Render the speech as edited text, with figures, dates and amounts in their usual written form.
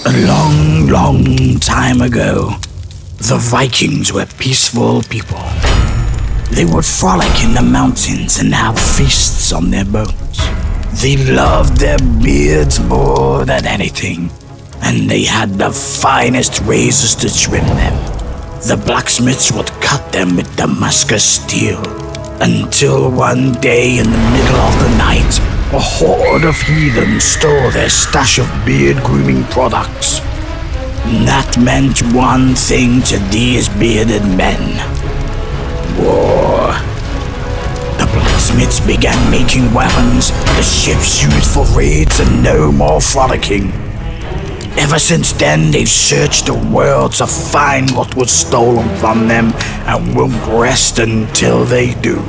A long, long time ago, the Vikings were peaceful people. They would frolic in the mountains and have feasts on their boats. They loved their beards more than anything, and they had the finest razors to trim them. The blacksmiths would cut them with Damascus steel, until one day in the middle of the night, a horde of heathens stole their stash of beard grooming products. That meant one thing to these bearded men: war. The blacksmiths began making weapons, the ships used for raids, and no more frolicking. Ever since then, they've searched the world to find what was stolen from them, and won't rest until they do.